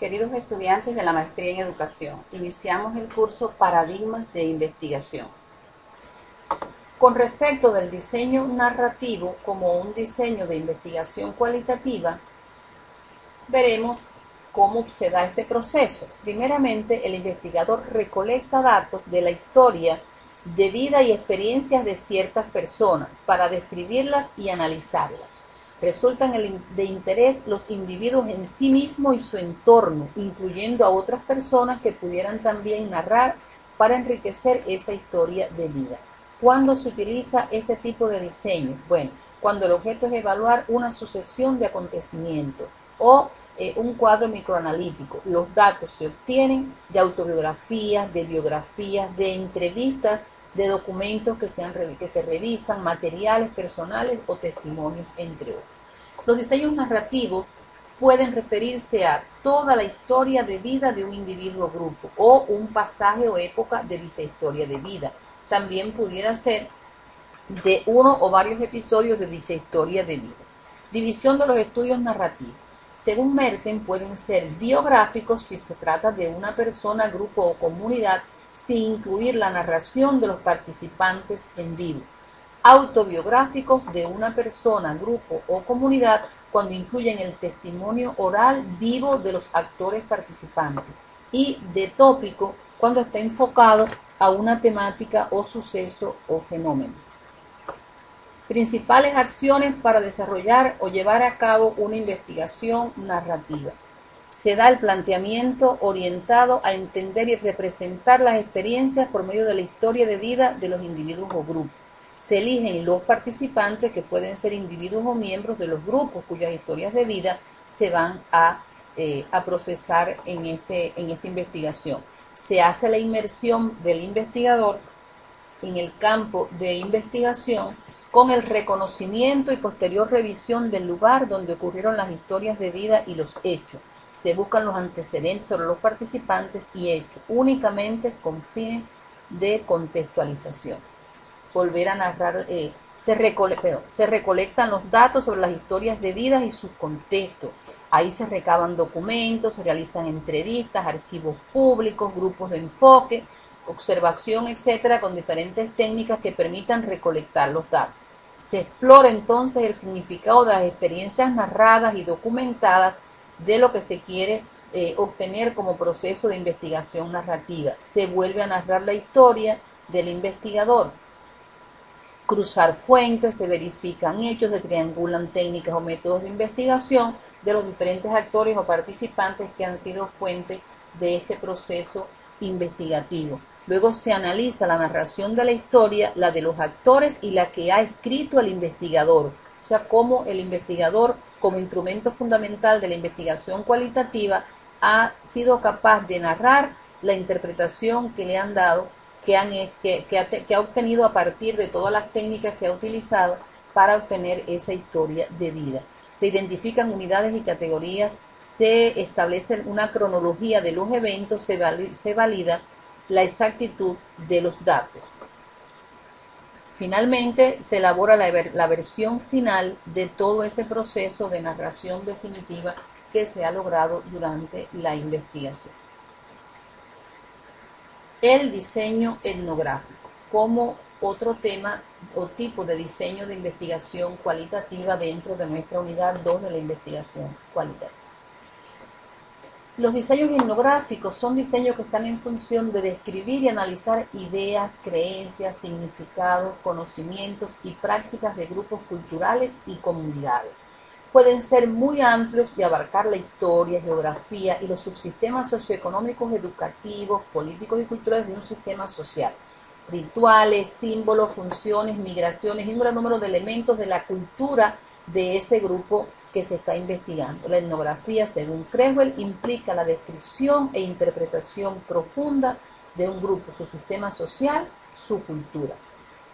queridos estudiantes de la Maestría en Educación. Iniciamos el curso Paradigmas de Investigación. Con respecto del diseño narrativo como un diseño de investigación cualitativa, veremos cómo se da este proceso. Primeramente, el investigador recolecta datos de la historia de vida y experiencias de ciertas personas para describirlas y analizarlas. Resultan de interés los individuos en sí mismos y su entorno, incluyendo a otras personas que pudieran también narrar para enriquecer esa historia de vida. ¿Cuándo se utiliza este tipo de diseño? Bueno, cuando el objeto es evaluar una sucesión de acontecimientos o un cuadro microanalítico. Los datos se obtienen de autobiografías, de biografías, de entrevistas, de documentos que se revisan, materiales personales o testimonios, entre otros. Los diseños narrativos pueden referirse a toda la historia de vida de un individuo o grupo, o un pasaje o época de dicha historia de vida. También pudiera ser de uno o varios episodios de dicha historia de vida. División de los estudios narrativos. Según Merten, pueden ser biográficos si se trata de una persona, grupo o comunidad, sin incluir la narración de los participantes en vivo. Autobiográficos de una persona, grupo o comunidad cuando incluyen el testimonio oral vivo de los actores participantes. Y de tópico cuando está enfocado a una temática o suceso o fenómeno. Principales acciones para desarrollar o llevar a cabo una investigación narrativa. Se da el planteamiento orientado a entender y representar las experiencias por medio de la historia de vida de los individuos o grupos. Se eligen los participantes, que pueden ser individuos o miembros de los grupos cuyas historias de vida se van a procesar en esta investigación. Se hace la inmersión del investigador en el campo de investigación con el reconocimiento y posterior revisión del lugar donde ocurrieron las historias de vida y los hechos. Se buscan los antecedentes sobre los participantes y hechos, únicamente con fines de contextualización. Volver a narrar, se recolectan los datos sobre las historias de vida y sus contextos. Ahí se recaban documentos, se realizan entrevistas, archivos públicos, grupos de enfoque, observación, etcétera, con diferentes técnicas que permitan recolectar los datos. Se explora entonces el significado de las experiencias narradas y documentadas de lo que se quiere obtener como proceso de investigación narrativa. Se vuelve a narrar la historia del investigador. Cruzar fuentes, se verifican hechos, se triangulan técnicas o métodos de investigación de los diferentes actores o participantes que han sido fuente de este proceso investigativo. Luego se analiza la narración de la historia, la de los actores y la que ha escrito el investigador. O sea, cómo el investigador, como instrumento fundamental de la investigación cualitativa, ha sido capaz de narrar la interpretación que le han dado, que ha obtenido a partir de todas las técnicas que ha utilizado para obtener esa historia de vida. Se identifican unidades y categorías, se establece una cronología de los eventos, se valida la exactitud de los datos. Finalmente, se elabora la versión final de todo ese proceso de narración definitiva que se ha logrado durante la investigación. El diseño etnográfico, como otro tema o tipo de diseño de investigación cualitativa dentro de nuestra unidad 2 de la investigación cualitativa. Los diseños etnográficos son diseños que están en función de describir y analizar ideas, creencias, significados, conocimientos y prácticas de grupos culturales y comunidades. Pueden ser muy amplios y abarcar la historia, geografía y los subsistemas socioeconómicos, educativos, políticos y culturales de un sistema social. Rituales, símbolos, funciones, migraciones y un gran número de elementos de la cultura de ese grupo que se está investigando. La etnografía, según Creswell, implica la descripción e interpretación profunda de un grupo, su sistema social, su cultura.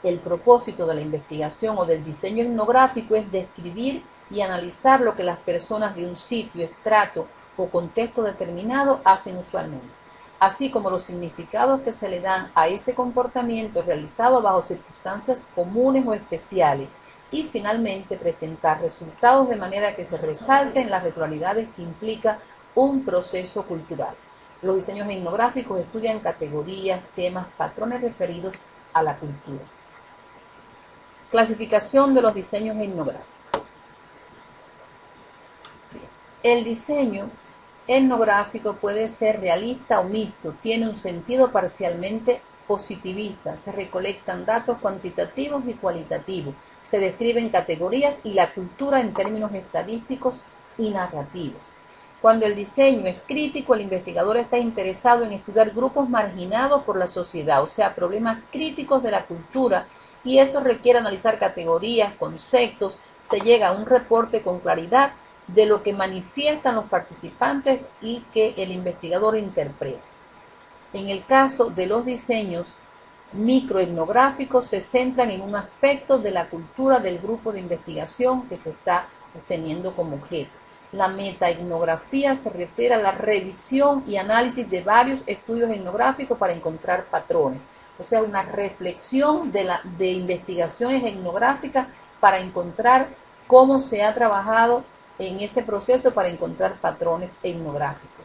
El propósito de la investigación o del diseño etnográfico es describir y analizar lo que las personas de un sitio, estrato o contexto determinado hacen usualmente, así como los significados que se le dan a ese comportamiento realizado bajo circunstancias comunes o especiales, y finalmente presentar resultados de manera que se resalten las ritualidades que implica un proceso cultural. Los diseños etnográficos estudian categorías, temas, patrones referidos a la cultura. Clasificación de los diseños etnográficos. El diseño etnográfico puede ser realista o mixto, tiene un sentido parcialmente positivista, se recolectan datos cuantitativos y cualitativos, se describen categorías y la cultura en términos estadísticos y narrativos. Cuando el diseño es crítico, el investigador está interesado en estudiar grupos marginados por la sociedad, o sea, problemas críticos de la cultura, y eso requiere analizar categorías, conceptos, se llega a un reporte con claridad de lo que manifiestan los participantes y que el investigador interpreta. En el caso de los diseños microetnográficos, se centran en un aspecto de la cultura del grupo de investigación que se está obteniendo como objeto. La metaetnografía se refiere a la revisión y análisis de varios estudios etnográficos para encontrar patrones, o sea, una reflexión de investigaciones etnográficas para encontrar cómo se ha trabajado en ese proceso para encontrar patrones etnográficos.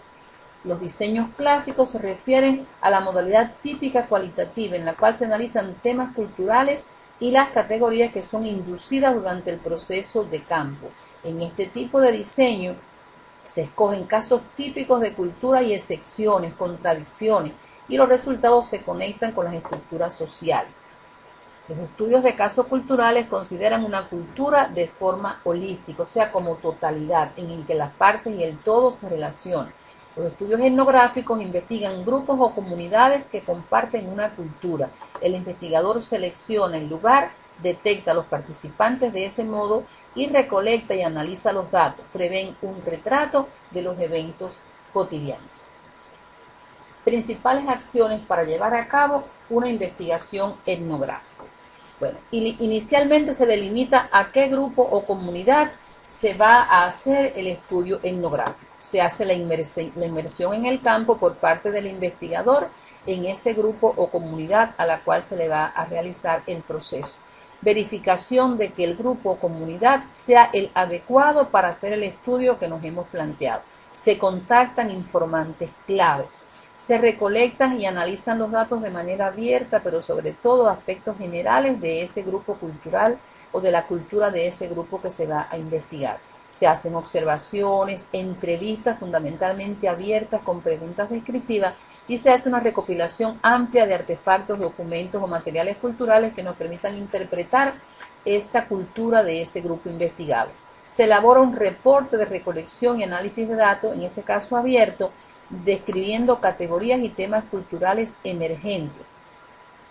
Los diseños clásicos se refieren a la modalidad típica cualitativa en la cual se analizan temas culturales y las categorías que son inducidas durante el proceso de campo. En este tipo de diseño se escogen casos típicos de cultura y excepciones, contradicciones, y los resultados se conectan con las estructuras sociales. Los estudios de casos culturales consideran una cultura de forma holística, o sea, como totalidad, en el que las partes y el todo se relacionan. Los estudios etnográficos investigan grupos o comunidades que comparten una cultura. El investigador selecciona el lugar, detecta a los participantes de ese modo y recolecta y analiza los datos. Prevén un retrato de los eventos cotidianos. Principales acciones para llevar a cabo una investigación etnográfica. Bueno, inicialmente se delimita a qué grupo o comunidad se va a hacer el estudio etnográfico. Se hace la inmersión en el campo por parte del investigador en ese grupo o comunidad a la cual se le va a realizar el proceso. Verificación de que el grupo o comunidad sea el adecuado para hacer el estudio que nos hemos planteado. Se contactan informantes clave. Se recolectan y analizan los datos de manera abierta, pero sobre todo aspectos generales de ese grupo cultural o de la cultura de ese grupo que se va a investigar. Se hacen observaciones, entrevistas fundamentalmente abiertas con preguntas descriptivas y se hace una recopilación amplia de artefactos, documentos o materiales culturales que nos permitan interpretar esa cultura de ese grupo investigado. Se elabora un reporte de recolección y análisis de datos, en este caso abierto, describiendo categorías y temas culturales emergentes.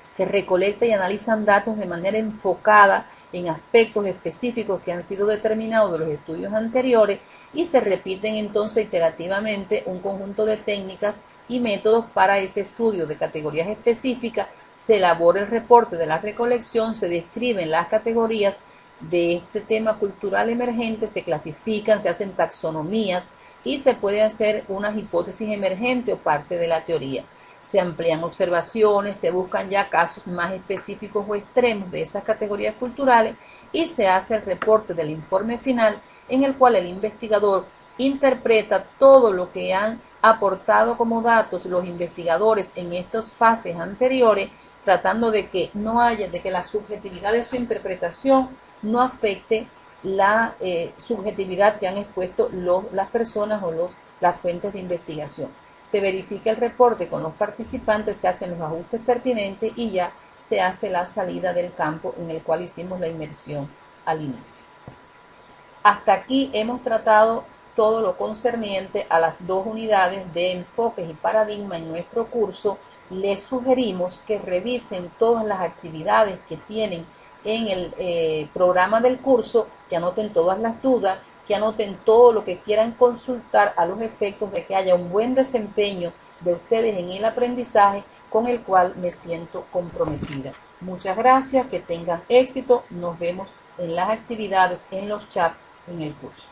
Se recolecta y analizan datos de manera enfocada en aspectos específicos que han sido determinados de los estudios anteriores y se repiten entonces iterativamente un conjunto de técnicas y métodos para ese estudio de categorías específicas. Se elabora el reporte de la recolección, se describen las categorías de este tema cultural emergente, se clasifican, se hacen taxonomías y se puede hacer unas hipótesis emergentes o parte de la teoría. Se amplían observaciones, se buscan ya casos más específicos o extremos de esas categorías culturales y se hace el reporte del informe final en el cual el investigador interpreta todo lo que han aportado como datos los investigadores en estas fases anteriores, tratando de que la subjetividad de su interpretación no afecte la subjetividad que han expuesto las personas o las fuentes de investigación. Se verifica el reporte con los participantes, se hacen los ajustes pertinentes y ya se hace la salida del campo en el cual hicimos la inmersión al inicio. Hasta aquí hemos tratado todo lo concerniente a las dos unidades de enfoques y paradigma en nuestro curso. Les sugerimos que revisen todas las actividades que tienen en el programa del curso, que anoten todas las dudas, que anoten todo lo que quieran consultar a los efectos de que haya un buen desempeño de ustedes en el aprendizaje con el cual me siento comprometida. Muchas gracias, que tengan éxito, nos vemos en las actividades, en los chats, en el curso.